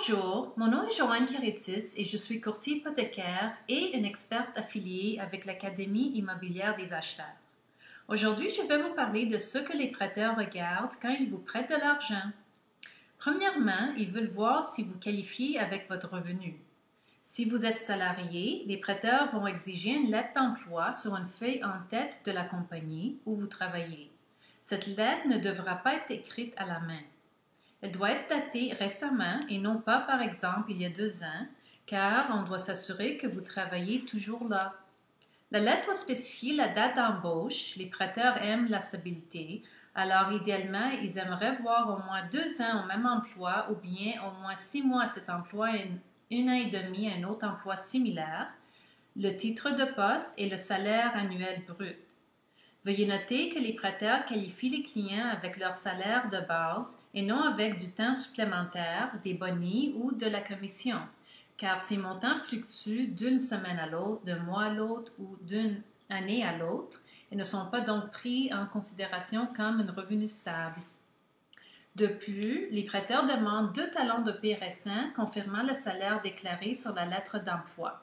Bonjour, mon nom est Joanne Kiritis et je suis courtier hypothécaire et une experte affiliée avec l'Académie immobilière des acheteurs. Aujourd'hui, je vais vous parler de ce que les prêteurs regardent quand ils vous prêtent de l'argent. Premièrement, ils veulent voir si vous qualifiez avec votre revenu. Si vous êtes salarié, les prêteurs vont exiger une lettre d'emploi sur une feuille en tête de la compagnie où vous travaillez. Cette lettre ne devra pas être écrite à la main. Elle doit être datée récemment et non pas, par exemple, il y a 2 ans, car on doit s'assurer que vous travaillez toujours là. La lettre doit spécifier la date d'embauche. Les prêteurs aiment la stabilité, alors idéalement, ils aimeraient voir au moins 2 ans au même emploi ou bien au moins 6 mois à cet emploi et 1 an et demi à un autre emploi similaire, le titre de poste et le salaire annuel brut. Veuillez noter que les prêteurs qualifient les clients avec leur salaire de base et non avec du temps supplémentaire, des bonnies ou de la commission, car ces montants fluctuent d'une semaine à l'autre, d'un mois à l'autre ou d'une année à l'autre et ne sont pas donc pris en considération comme un revenu stable. De plus, les prêteurs demandent 2 talons de paie récents confirmant le salaire déclaré sur la lettre d'emploi.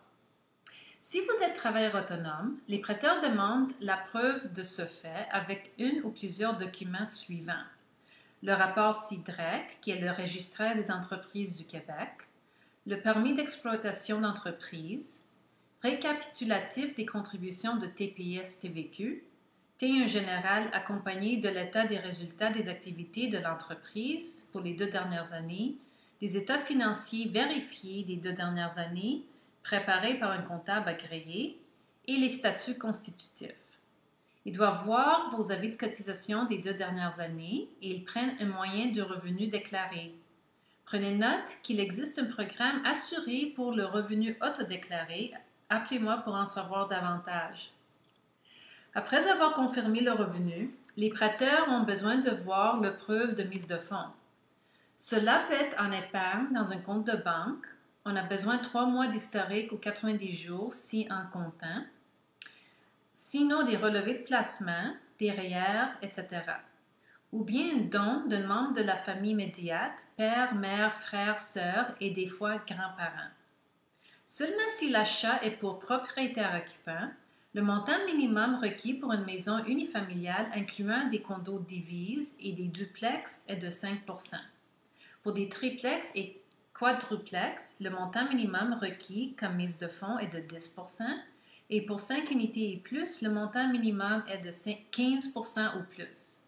Si vous êtes travailleur autonome, les prêteurs demandent la preuve de ce fait avec une ou plusieurs documents suivants. Le rapport CIDREC, qui est le registre des entreprises du Québec, le permis d'exploitation d'entreprise, récapitulatif des contributions de TPS-TVQ, T1 général accompagné de l'état des résultats des activités de l'entreprise pour les 2 dernières années, des états financiers vérifiés des 2 dernières années, préparés par un comptable agréé, et les statuts constitutifs. Ils doivent voir vos avis de cotisation des 2 dernières années et ils prennent un moyen du revenu déclaré. Prenez note qu'il existe un programme assuré pour le revenu autodéclaré. Appelez-moi pour en savoir davantage. Après avoir confirmé le revenu, les prêteurs ont besoin de voir le preuve de mise de fonds. Cela peut être en épargne dans un compte de banque. On a besoin de 3 mois d'historique ou 90 jours si en comptant. Sinon, des relevés de placement, des REER, etc. Ou bien un don d'un membre de la famille immédiate, père, mère, frère, sœur et des fois grands-parents. Seulement si l'achat est pour propriétaire occupant, le montant minimum requis pour une maison unifamiliale incluant des condos divises et des duplex est de 5 %. Pour des triplex et quadruplex, le montant minimum requis comme mise de fonds est de 10 % et pour 5 unités et plus, le montant minimum est de 15 % ou plus.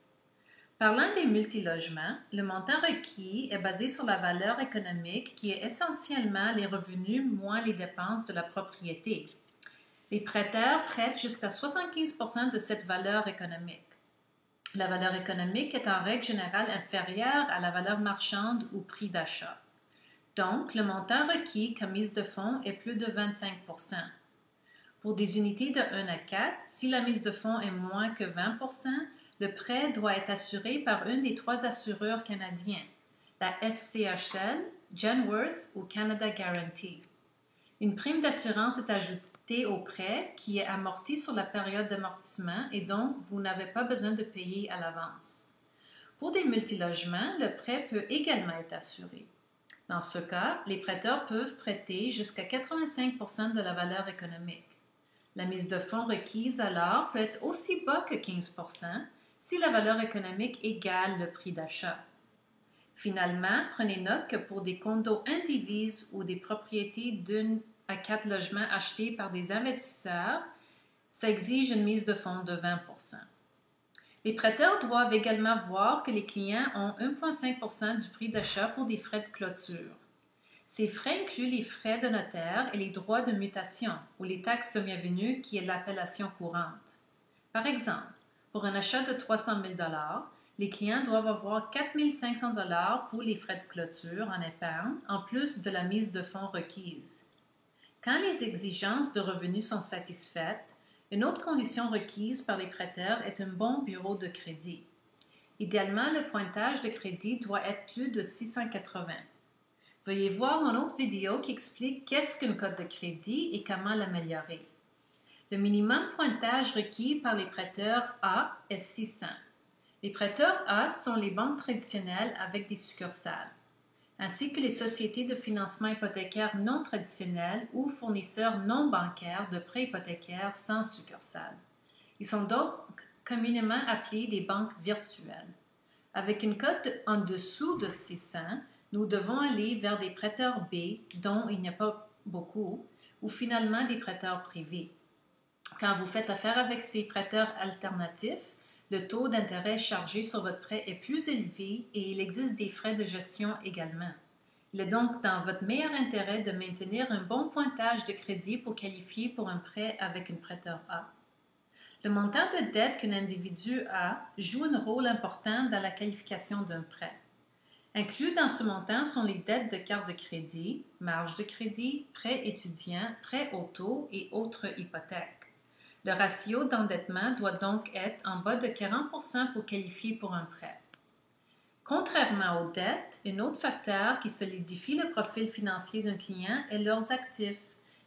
Parlant des multilogements, le montant requis est basé sur la valeur économique qui est essentiellement les revenus moins les dépenses de la propriété. Les prêteurs prêtent jusqu'à 75 % de cette valeur économique. La valeur économique est en règle générale inférieure à la valeur marchande ou prix d'achat. Donc, le montant requis comme mise de fonds est plus de 25 %. Pour des unités de 1 à 4, si la mise de fonds est moins que 20 %, le prêt doit être assuré par une des 3 assureurs canadiens, la SCHL, Genworth ou Canada Guarantee. Une prime d'assurance est ajoutée au prêt qui est amorti sur la période d'amortissement et donc vous n'avez pas besoin de payer à l'avance. Pour des multilogements, le prêt peut également être assuré. Dans ce cas, les prêteurs peuvent prêter jusqu'à 85 % de la valeur économique. La mise de fonds requise alors peut être aussi bas que 15 % si la valeur économique égale le prix d'achat. Finalement, prenez note que pour des condos indivises ou des propriétés d'1 à 4 logements achetés par des investisseurs, ça exige une mise de fonds de 20 %. Les prêteurs doivent également voir que les clients ont 1,5 % du prix d'achat pour des frais de clôture. Ces frais incluent les frais de notaire et les droits de mutation ou les taxes de bienvenue qui est l'appellation courante. Par exemple, pour un achat de 300 000 $, les clients doivent avoir 4 500 $ pour les frais de clôture en épargne, en plus de la mise de fonds requise. Quand les exigences de revenus sont satisfaites, une autre condition requise par les prêteurs est un bon bureau de crédit. Idéalement, le pointage de crédit doit être plus de 680. Veuillez voir mon autre vidéo qui explique qu'est-ce qu'une cote de crédit et comment l'améliorer. Le minimum pointage requis par les prêteurs A est 600. Les prêteurs A sont les banques traditionnelles avec des succursales. ainsi que les sociétés de financement hypothécaire non traditionnelles ou fournisseurs non bancaires de prêts hypothécaires sans succursale. Ils sont donc communément appelés des banques virtuelles. Avec une cote en dessous de 600, nous devons aller vers des prêteurs B, dont il n'y a pas beaucoup, ou finalement des prêteurs privés. Quand vous faites affaire avec ces prêteurs alternatifs, le taux d'intérêt chargé sur votre prêt est plus élevé et il existe des frais de gestion également. Il est donc dans votre meilleur intérêt de maintenir un bon pointage de crédit pour qualifier pour un prêt avec un prêteur A. Le montant de dette qu'un individu a joue un rôle important dans la qualification d'un prêt. Inclus dans ce montant sont les dettes de carte de crédit, marge de crédit, prêt étudiant, prêt auto et autres hypothèques. Le ratio d'endettement doit donc être en bas de 40% pour qualifier pour un prêt. Contrairement aux dettes, un autre facteur qui solidifie le profil financier d'un client est leurs actifs,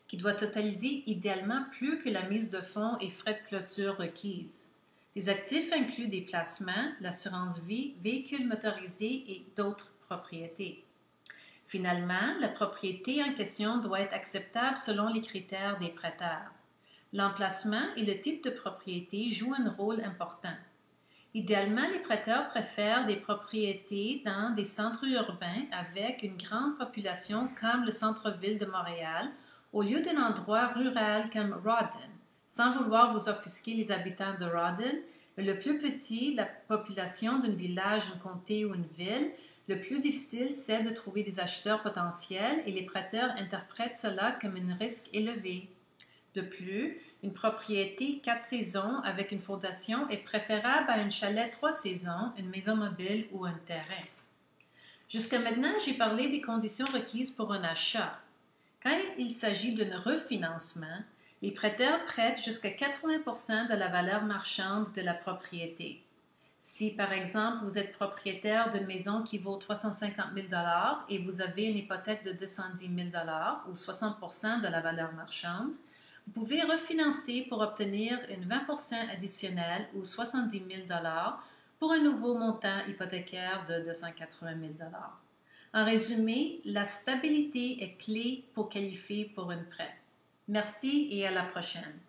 qui doit totaliser idéalement plus que la mise de fonds et frais de clôture requises. Les actifs incluent des placements, l'assurance vie, véhicules motorisés et d'autres propriétés. Finalement, la propriété en question doit être acceptable selon les critères des prêteurs. L'emplacement et le type de propriété jouent un rôle important. Idéalement, les prêteurs préfèrent des propriétés dans des centres urbains avec une grande population comme le centre-ville de Montréal, au lieu d'un endroit rural comme Rawdon. Sans vouloir vous offusquer les habitants de Rawdon, le plus petit la population d'un village, un comté ou une ville, le plus difficile c'est de trouver des acheteurs potentiels et les prêteurs interprètent cela comme un risque élevé. De plus, une propriété 4 saisons avec une fondation est préférable à un chalet 3 saisons, une maison mobile ou un terrain. Jusqu'à maintenant, j'ai parlé des conditions requises pour un achat. Quand il s'agit d'un refinancement, les prêteurs prêtent jusqu'à 80% de la valeur marchande de la propriété. Si, par exemple, vous êtes propriétaire d'une maison qui vaut 350 000 et vous avez une hypothèque de 210 000 ou 60% de la valeur marchande, vous pouvez refinancer pour obtenir une 20% additionnelle ou 70 000 pour un nouveau montant hypothécaire de 280 000 En résumé, la stabilité est clé pour qualifier pour un prêt. Merci et à la prochaine.